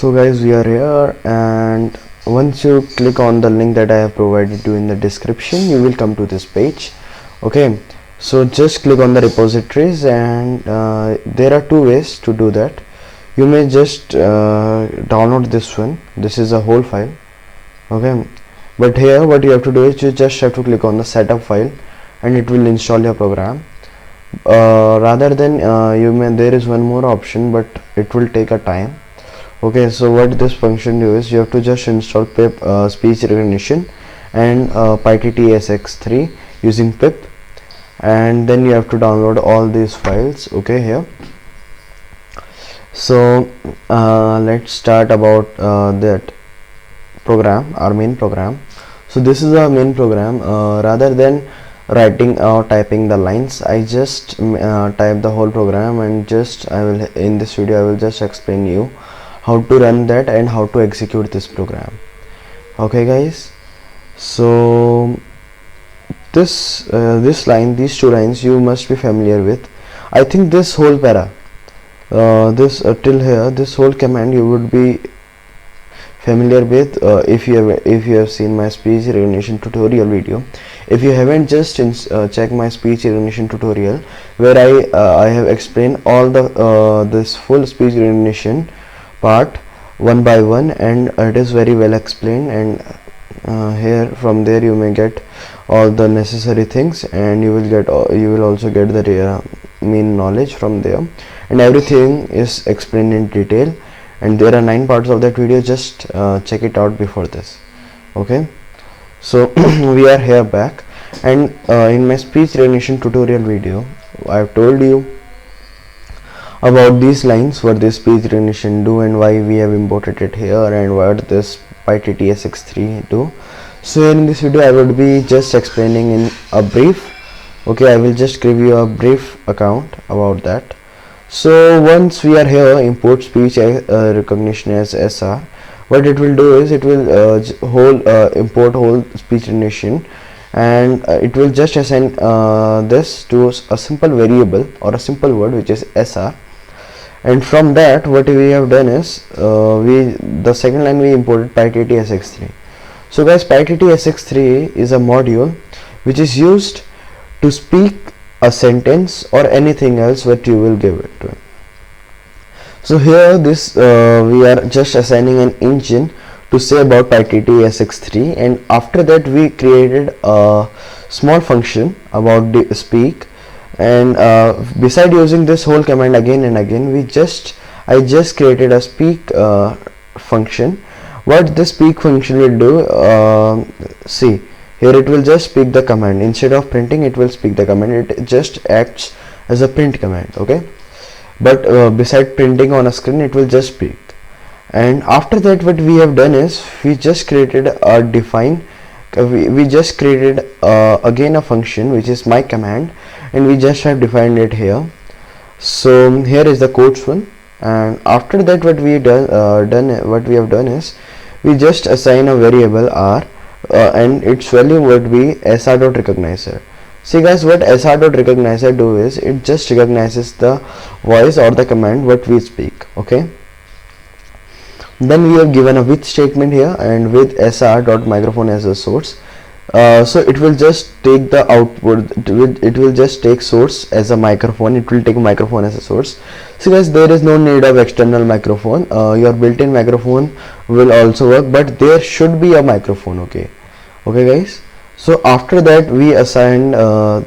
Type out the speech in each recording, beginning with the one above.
So guys, we are here, and once you click on the link that I have provided you in the description, you will come to this page. Okay, so just click on the repositories, and there are two ways to do that. You may just download this one. This is a whole file. Okay, but here what you have to do is you just have to click on the setup file and it will install your program. Rather than there is one more option, but it will take a time. Okay, so what this function do is you have to just install pip speech recognition and pyttsx3 using pip, and then you have to download all these files. Okay, here. So let's start about that program, our main program. So this is our main program. Rather than writing or typing the lines, I just type the whole program, and in this video I will just explain you how to run that and how to execute this program. Okay guys, so these two lines you must be familiar with. I think this whole para, till here, this whole command you would be familiar with if you have seen my speech recognition tutorial video. If you haven't, just check my speech recognition tutorial where I have explained all the this full speech recognition part one by one, and it is very well explained, and here from there you may get all the necessary things, and you will also get the main knowledge from there, and everything is explained in detail, and there are 9 parts of that video. Just check it out before this. Okay, so we are here back, and in my speech recognition tutorial video I have told you about these lines, what this speech recognition do and why we have imported it here, and what this pyttsx3 do. So in this video I would be just explaining in a brief. Okay, I will just give you a brief account about that. So once we are here, import speech recognition as SR, what it will do is it will import whole speech recognition, and it will just assign this to a simple variable or a simple word which is SR. And from that, what we have done is the second line we imported pyttsx3. So guys, pyttsx3 is a module which is used to speak a sentence or anything else what you will give it to. So here this we are just assigning an engine to say about pyttsx3, and after that we created a small function about the speak, and beside using this whole command again and again, I just created a speak function. What this speak function will do, see here, it will just speak the command. Instead of printing, it will speak the command. It just acts as a print command. Okay, but beside printing on a screen, it will just speak. And after that, what we have done is we just created a we just created again a function which is my command, and we just have defined it here. So here is the codes one, and after that what we have done is we just assign a variable r, and its value would be sr.recognizer. See guys, what sr.recognizer do is it just recognizes the voice or the command what we speak. Okay, then we have given a with statement here, and with sr.microphone as a source. So it will just take the output, it will just take source as a microphone, it will take microphone as a source. So guys, there is no need of external microphone. Your built-in microphone will also work, but there should be a microphone. Okay guys, so after that we assigned the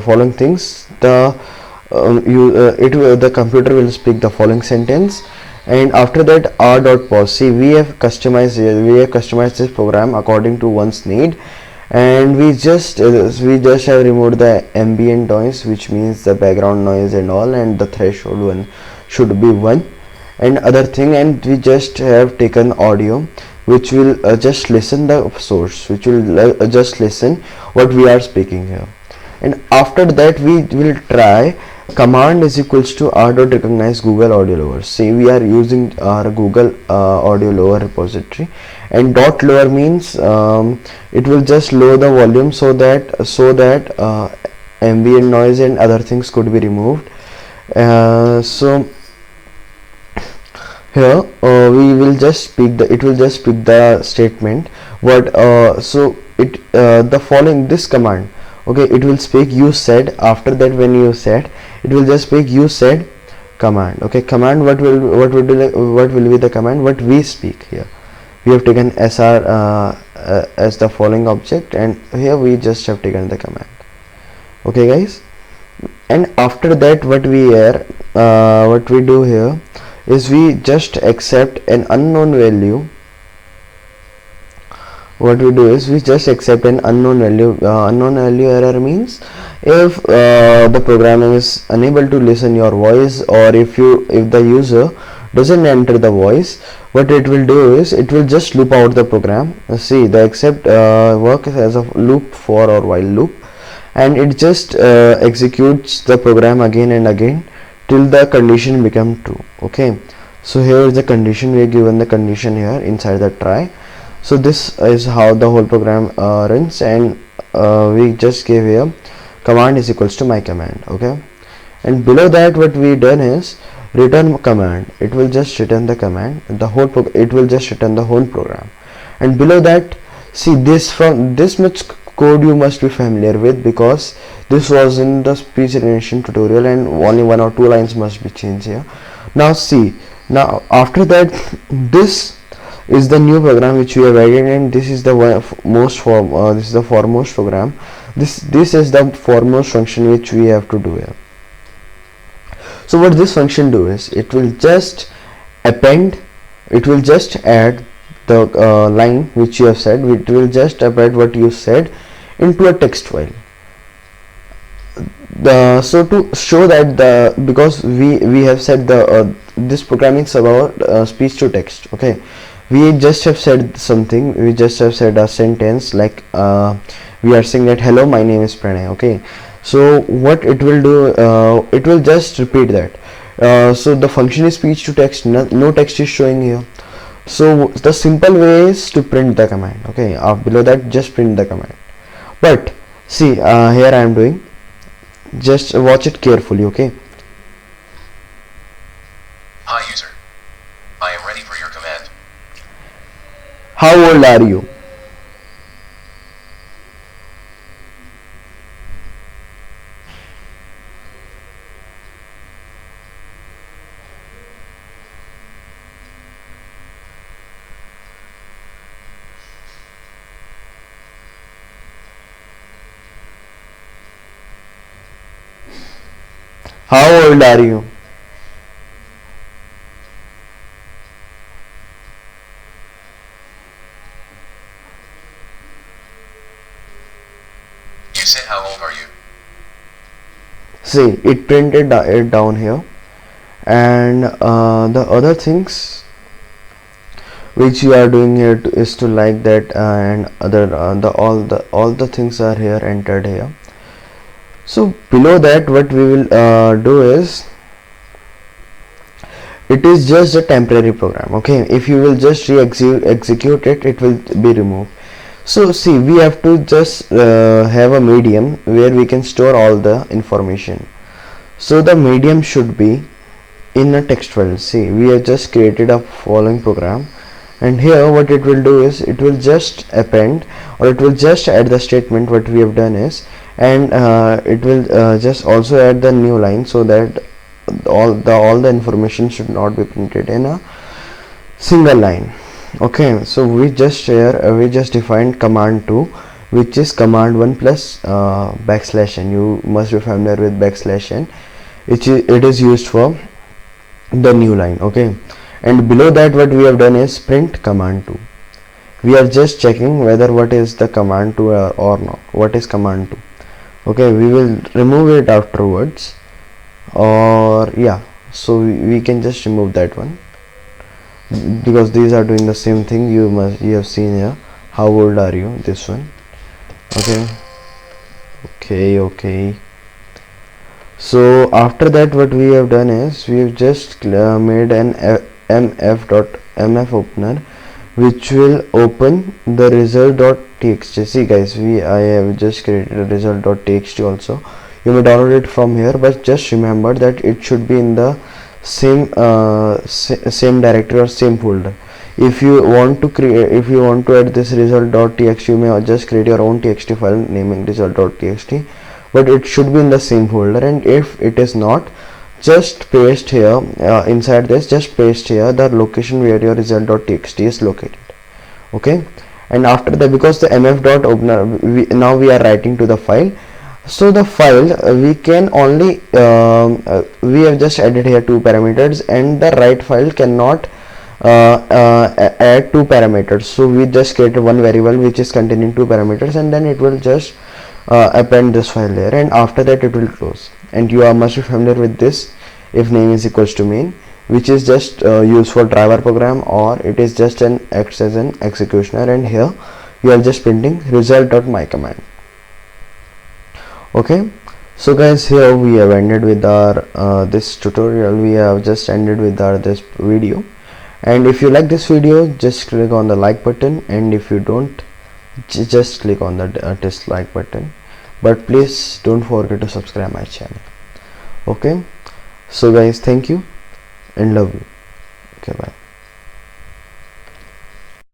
following things. The computer will speak the following sentence, and after that r.pause. See, we have customized this program according to one's need, and we just have removed the ambient noise, which means the background noise and all, and the threshold one should be 1 and other thing, and we just have taken audio which will just listen the source, which will just listen what we are speaking here. And after that we will try command is equals to r.recognize Google audio lower. See, we are using our Google audio lower repository, and dot lower means it will just lower the volume so that ambient noise and other things could be removed. So here we will will just speak the statement what so it the following this command, okay, it will speak you said. After that, when you said, it will just speak you said command. Okay, command what will be the command what we speak here. We have taken sr as the following object, and here we just have taken the command. Okay guys, and after that what we do here is we just accept an unknown value. What we do is we just accept an unknown value. Unknown value error means if the program is unable to listen your voice, or if the user doesn't enter the voice, what it will do is it will just loop out the program. See, the except works as a loop for or while loop, and it just executes the program again and again till the condition become true. Okay, so here is the condition. We are given the condition here inside the try. So this is how the whole program runs, and we just give here command is equals to my command. Okay, and below that what we done is return command. It will just return the command, the whole it will just return the whole program. And below that, see, this from this much code you must be familiar with, because this was in the speech recognition tutorial and only 1 or 2 lines must be changed here. Now see, now after that, this is the new program which we have added, and this is the this is the foremost program. This is the foremost function which we have to do here. So what this function do is it will just append, it will just add the line which you have said. It will just append what you said into a text file. So to show that because we have said this programming is about speech to text. Okay, we just have said something, we just have said a sentence like we are saying that hello, my name is Pranay. Okay, so what it will do, it will just repeat that. So the function is speech to text, no text is showing here. So the simple way is to print the command. Okay, below that just print the command. But see, here I am doing, just watch it carefully. Okay, hi user, I am ready for your command. How old are you? How old are you? You said how old are you? See, it printed it down here. And the other things which you are doing here is to like that, and other all the things are here entered here. So below that what we will do is, it is just a temporary program. Okay, if you will just execute it, it will be removed. So see, we have to just have a medium where we can store all the information. So the medium should be in a text file. See, we have just created a following program, and here what it will do is it will just append, or it will just add the statement what we have done is, and it will just also add the new line, so that all the information should not be printed in a single line. Okay, so we just defined command 2, which is command 1 plus \n. You must be familiar with \n. It is used for the new line. Okay, and below that what we have done is print command 2. We are just checking whether what is the command 2 or not. What is command 2? Okay, we will remove it afterwards, or yeah, so we can just remove that one, because these are doing the same thing. You have seen here, how old are you, this one. Okay, so after that what we have done is we have just made an mf opener which will open the result.txt. see guys, I have just created a result.txt also. You may download it from here, but just remember that it should be in the same directory or same folder. If you want to add this result.txt, you may just create your own txt file naming result.txt, but it should be in the same folder. And if it is not, just paste here, inside this just paste here the location where your result.txt is located. Okay, and after that, because the mf.opener, now we are writing to the file, so the file we can only we have just added here 2 parameters, and the write file cannot add 2 parameters. So we just created one variable which is containing 2 parameters, and then it will just append this file there, and after that it will close. And you are must be familiar with this if name is equals to main, which is just used for driver program, or it is just an acts as an executioner, and here you are just printing result.myCommand. Okay, so guys, here we have ended with our this tutorial. We have just ended with our this video, and if you like this video, just click on the like button, and if you don't, just click on the dislike button, but please don't forget to subscribe my channel. Okay, so guys, thank you and love you. Okay, bye.